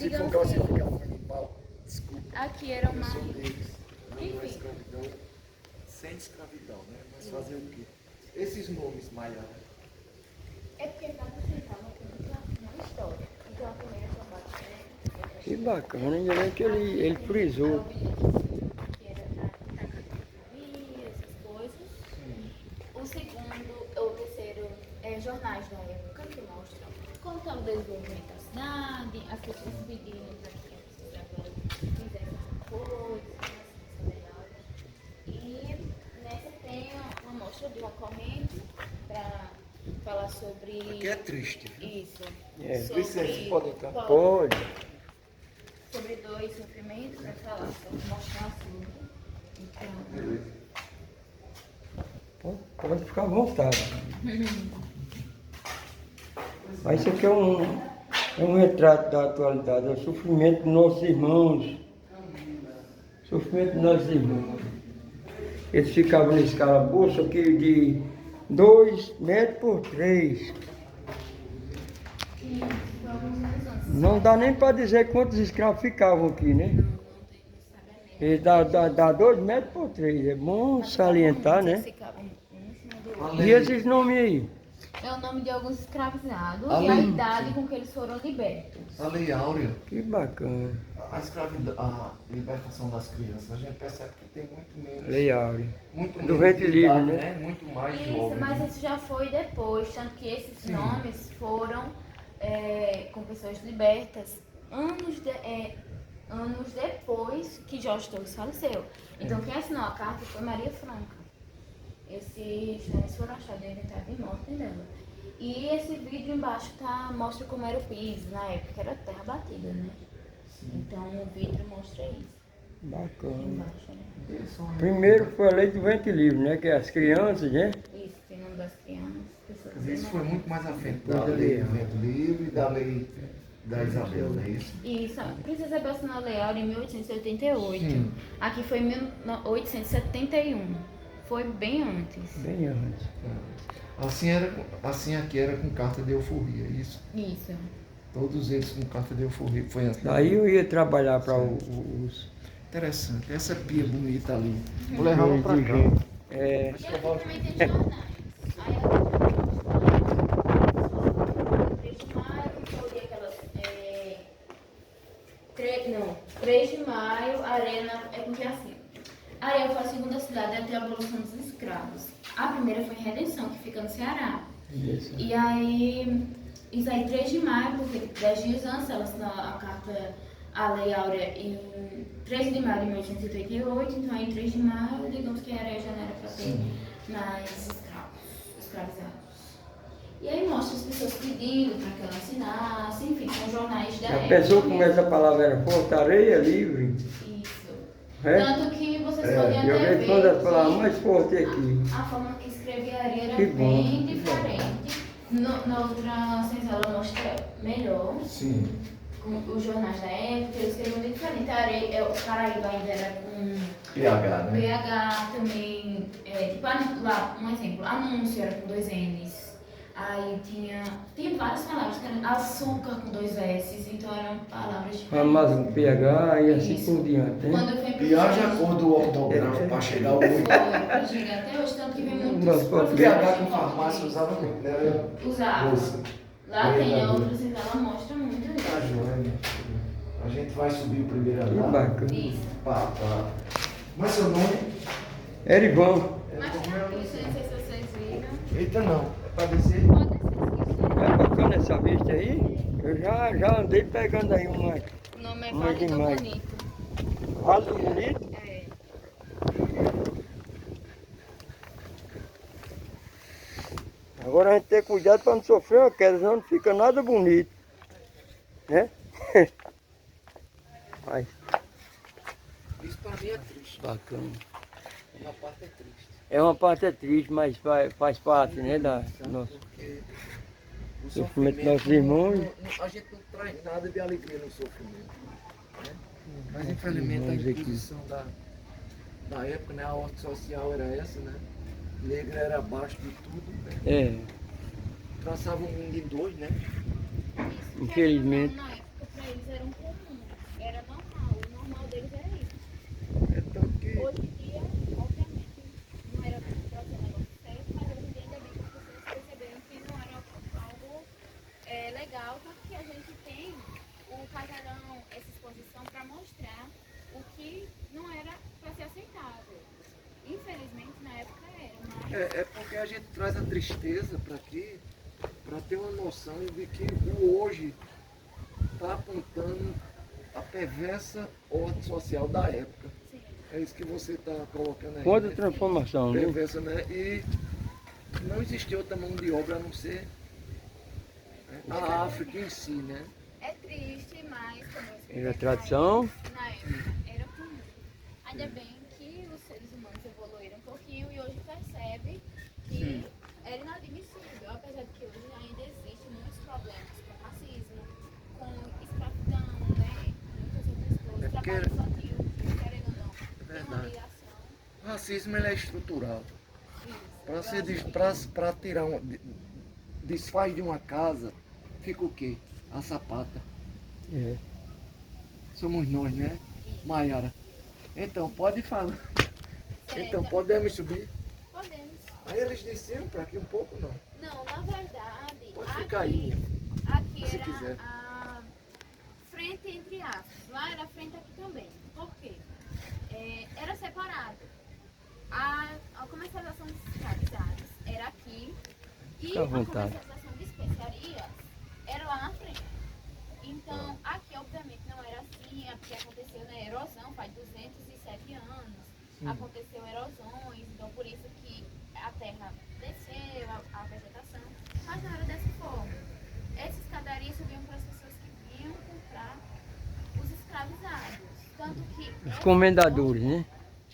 Se for digamos classificar um animal, desculpa, aqui era o eu sou mais... deles. Não é Enfim. escravidão, sem escravidão, né? Mas fazer o quê? Esses nomes, Maiara. É porque cada centavo tem uma história. Então a primeira combate, né? Que bacana, ainda bem que ele frisou. Que era a categoria, essas coisas. O segundo, ou o terceiro, é jornais da época, que mostram como está o desenvolvimento da cidade, as pessoas pedindo para que as pessoas agora fizessem coisas, e nessa tem uma mostra de uma corrente para falar sobre Aqui é triste. isso. É. Sobre, Licença, pode entrar? Pode. sobre dor e sofrimento, vai falar sobre mostrar assim. Então, Pode ficar à vontade. Mas isso aqui é um retrato da atualidade, é o sofrimento dos nossos irmãos. Sofrimento dos nossos irmãos. Eles ficavam nesse calabouço aqui de 2 metros por 3. Não dá nem para dizer quantos escravos ficavam aqui, né? Eles dá 2 metros por 3. É bom salientar, né? ficavam um em cima do outro. E esses nomes aí? É o nome de alguns escravizados e Além- a idade com que eles foram libertos. A Lei Áurea, Que bacana. a escravidão, a libertação das crianças, a gente percebe que tem muito menos. Lei Áurea. Muito Do menos ventre de livre, idade, né? Muito mais Isso, jovem. mas isso já foi depois, tanto que esses Sim. nomes foram com pessoas libertas anos depois que Jorge Torres faleceu. Então quem assinou a carta foi Maria Franca. Esses nomes foram achados no inventário de morte dela. E esse vídeo embaixo mostra como era o piso, na época era terra batida, né? Então o vídeo mostra isso. Bacana. Embaixo, né? Primeiro foi a lei do ventre livre, né? Que é as crianças, né? Isso, tem o nome das crianças, pessoas Quer dizer, isso foi menores. muito mais à frente da Coisa lei legal. do vento livre e da lei da Isabel, não é isso? Isso, a Princesa Isabel assinou a Lei Áurea em 1888. Sim. Aqui foi em 1871. Foi bem antes. Bem antes. Assim aqui era com carta de euforia, isso. Isso. Todos eles com carta de euforia, foi antes. Daí eu ia trabalhar para os... Interessante, essa pia bonita ali. Vou levar ela pra cá. É, E aqui também tem jornais. Aí ela 3 de maio, foi aquelas. 3 de maio, Arena. É porque assim. Arena foi a segunda cidade até a abolição dos escravos. A primeira foi em Redenção, que fica no Ceará. isso. E aí, isso aí 3 de maio, porque 10 dias antes ela assinou a carta, a Lei Áurea em 13 de maio de 1888, então aí 3 de maio, digamos que era janeiro para ter mais escravizados. E aí mostra as pessoas pedindo para que ela assinasse, enfim, são jornais da A época. pessoa começa a palavra era fortareia livre. Isso. É? Tanto que vocês podem Eu até vejo uma das ver palavras que mais fortes aqui. a forma que escreveria era Que bom. bem diferente. Na outra senzala mostra melhor. Sim. Com os jornais da época, eles escreviam bem diferente. O Paraíba ainda era com PH, né? PH também. Tipo, lá, um exemplo, anúncio era com 2 N's. Aí tinha várias palavras, que eram açúcar com 2 S, então eram palavras diferentes. Famosa com PH e assim Isso. por diante. Né? Quando eu fui E haja a cor do ortográfico para chegar ao 8. para chegar até hoje, tanto que vem muitos Nossa, professores PH com de farmácia usava muito, né? usava. Moça. Lá tem a Verdadeiro. outra senzala, mostra muito Tá isso. joia, minha filha. A gente vai subir o primeiro Que andar. bacana. Isso. Pá. Mas seu nome? Erivan. Mas tranquilo, não sei se vocês viram. Eita não, é para descer? Pode ser É bacana essa vista aí? Eu já andei pegando aí uma. o nome é Uma Vale do demais. Bonito. Vale do Bonito? É. Agora a gente tem cuidado para não sofrer uma queda, senão não fica nada bonito. Né? Mas Isso para mim é triste. bacana. Uma parte é triste. É uma parte triste, mas faz parte, né, da nossa. Porque o Sofrimento dos nossos não- irmãos. a gente não traz nada de alegria no sofrimento. Né? Mas infelizmente a irmãos aqui. imposição da época, né? A ordem social era essa, né? Negra era abaixo de tudo, né? É, Traçava o mundo em dois, né? infelizmente. Na época, pra eles era um pouco Hoje em dia, obviamente, não era para ser um negócio certo, mas hoje em dia ainda bem que as pessoas perceberam que não era algo legal, tanto que a gente tem o casarão, essa exposição para mostrar o que não era para ser aceitável. Infelizmente, na época era, mas... É porque a gente traz a tristeza para aqui, para ter uma noção de que o hoje está apontando a perversa ordem social da época. Sim. É isso que você está colocando aí. Quanta né? transformação, né? Perversa, né? E não existia outra mão de obra a não ser a África em si, né? É triste, mas como eu expliquei, Era tradição. na época era comum. Ainda bem que os seres humanos evoluíram um pouquinho e hoje percebe que era inadmissível, apesar de que hoje ainda existem muitos problemas com racismo, com escravidão, né? Muitas outras coisas, É porque- trabalho infantil, querendo ou não, tem uma verdade. ligação. O racismo ele é estrutural. Isso. Para tirar desfaz de uma casa, fica o quê? A sapata. É. Somos nós, né, Maiara? Então, pode falar. Então, Certo. podemos subir? Podemos. Aí eles desceram para aqui um pouco, não? Não, na verdade, Pode ficar aí. aqui se era quiser. a frente entre aspas. Lá era a frente aqui também. Por quê? Era separado. A comercialização de escravizados era aqui e Fica à a vontade. comercialização de especiarias era lá na frente. Então, aqui obviamente não era assim, é porque aconteceu na erosão, faz 207 anos. Aconteceu erosões, então por isso que a terra desceu, a vegetação, mas não era dessa forma. Essas escadarias subiam para as pessoas que vinham comprar os escravizados. Tanto que Os comendadores, né?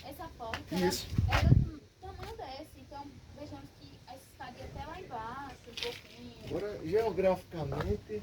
essa porta era, Isso. era do tamanho desse, então vejamos que essa escada ia até lá embaixo, um pouquinho. Agora, geograficamente,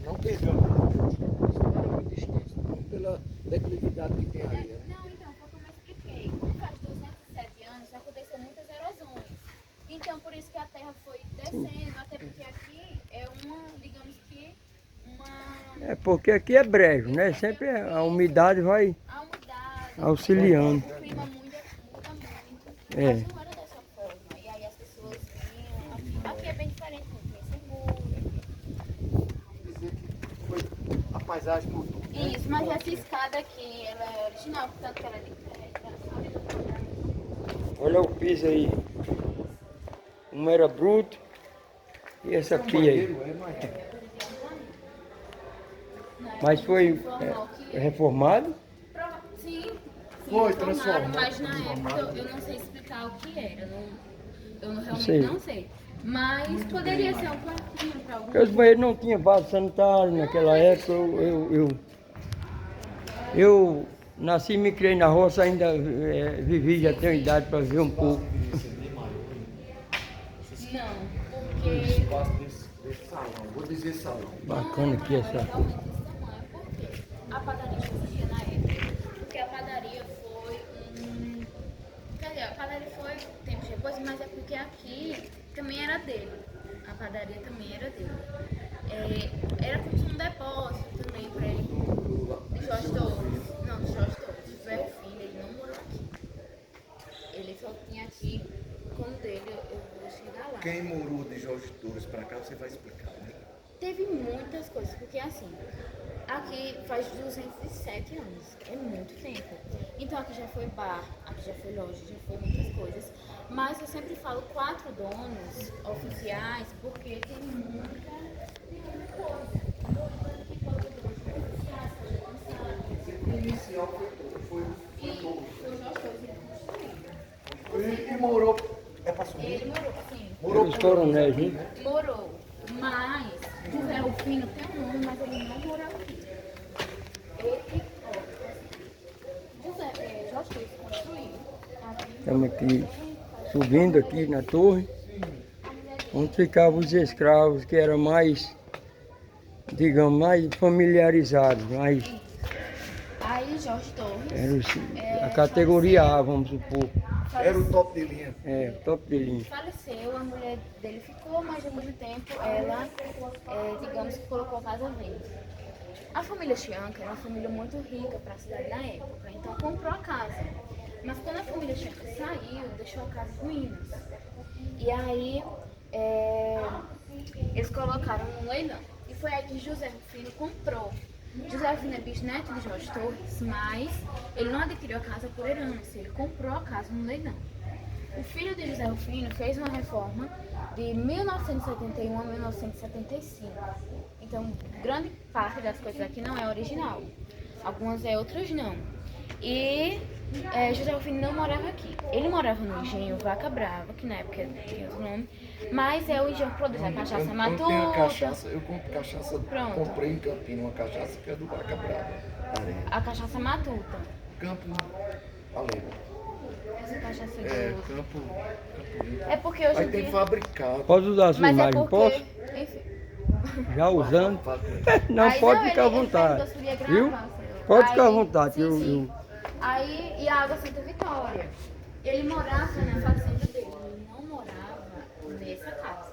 não pegamos. Não era muito distante, não pela declividade que tem ali. Né? Não, então, foi como eu expliquei. Como faz 207 anos, aconteceu muitas erosões. Então, por isso que a terra foi descendo, até porque aqui é uma, digamos que, uma... É porque aqui é brejo, né? Sempre a umidade vai A umidade, auxiliando. o clima muda muito, É. mas não era dessa forma. E aí as pessoas vinham, aqui é bem diferente, muito bem seguro. Vamos dizer que foi, a paisagem mudou. Né? Isso, mas essa escada aqui, ela é original, portanto que ela é de pedra. Olha o piso aí. Um era bruto e essa Um pia aí. banheiro, é Maiara. Mas foi reformado? Sim, Foi transformaram, transformado, mas na transformado. época eu não sei explicar o que era. Eu realmente Sei. não sei. Mas poderia ser um quartinho para algum. Porque os banheiros não tinham vaso sanitário naquela época. Eu nasci e me criei na roça, ainda vivi, já tenho idade para ver um pouco. Não, O porque. espaço desse salão, vou dizer salão. Bacana aqui essa. Realmente desse tamanho, porque a padaria já existia na época. Porque a padaria foi um. Quer dizer, a padaria foi tempos depois, mas é porque aqui também era dele. A padaria também era dele. Era como se um depósito também para ele. De Jorge Torres. Não, de Jorge Torres. José o filho, ele não morou aqui. Ele só tinha aqui como dele, eu vou chegar lá. Quem morou de Jorge Torres para cá, você vai explicar, né? Teve muitas coisas, porque assim, aqui faz 207 anos, é muito tempo. Então aqui já foi bar, aqui já foi loja, já foi muitas coisas. Mas eu sempre falo 4 donos oficiais, porque tem muita coisa. O inicial foi E o Jorge Torres, ele construiu. ele que morou. É para subir? Ele morou, assim, Morou Os coronéis, né? morou, mas José Rufino tem um nome, mas ele não morou aqui. Ele, Jorge Torres construiu aqui. Estamos aqui subindo aqui na torre, onde ficavam os escravos, que eram mais, digamos, mais familiarizados, mais Aí Jorge Torres era a categoria A, vamos supor. Era o top de linha. Top de linha. faleceu, a mulher dele ficou, mas depois de tempo ela, digamos que colocou a casa verde. A família Chianca era uma família muito rica para a cidade na época, então comprou a casa. Mas quando a família Schenker saiu, deixou a casa em ruínas. E aí eles colocaram no leilão. E foi aí que José Rufino comprou. José Rufino é bisneto de Jorge Torres, mas ele não adquiriu a casa por herança, ele comprou a casa no leilão. O filho de José Rufino fez uma reforma de 1971 a 1975. Então, grande parte das coisas aqui não é original. Algumas é, outras não. E José Rufino não morava aqui. Ele morava no engenho Vaca Brava, que na época tinha outro nome, mas é o engenho que produz a cachaça matuta. Eu tenho a cachaça, eu compro cachaça, Pronto. comprei em Campina uma cachaça que é do Vaca Brava. Areia. A cachaça matuta. Campo Alegre. Essa cachaça Campo Limpo. É porque hoje Aí em tem dia... fabricado. Pode usar a sua Mas é imagem, posso? porque... Enfim. Já usando? Não, Aí, pode não, ficar à ele vontade. perguntou se podia gravar, Viu? senhor. Pode ficar à Aí, vontade. sim, sim. Aí, e a Água Santa Vitória. Ele morava na fazenda dele, ele não morava nessa casa.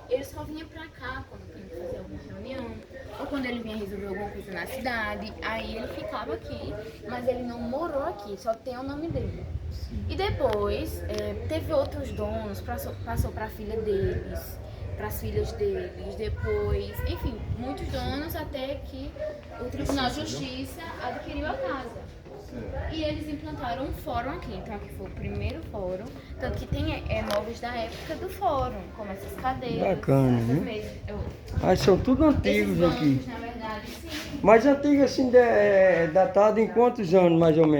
Ele só vinha pra cá quando tinha que fazer alguma reunião, ou quando ele vinha resolver alguma coisa na cidade. Aí ele ficava aqui, mas ele não morou aqui, só tem o nome dele. E depois, teve outros donos, passou pra filha deles, para as filhas deles, depois, enfim, muitos donos até que o Tribunal de Justiça adquiriu a casa. E eles implantaram um fórum aqui, então aqui foi o primeiro fórum, tanto que tem móveis da época do fórum, como essas cadeiras. Bacana, essas né? mesas, Ah, são tudo esses antigos bancos, aqui. na verdade, sim. Mas antigo assim, datado em quantos anos mais ou menos?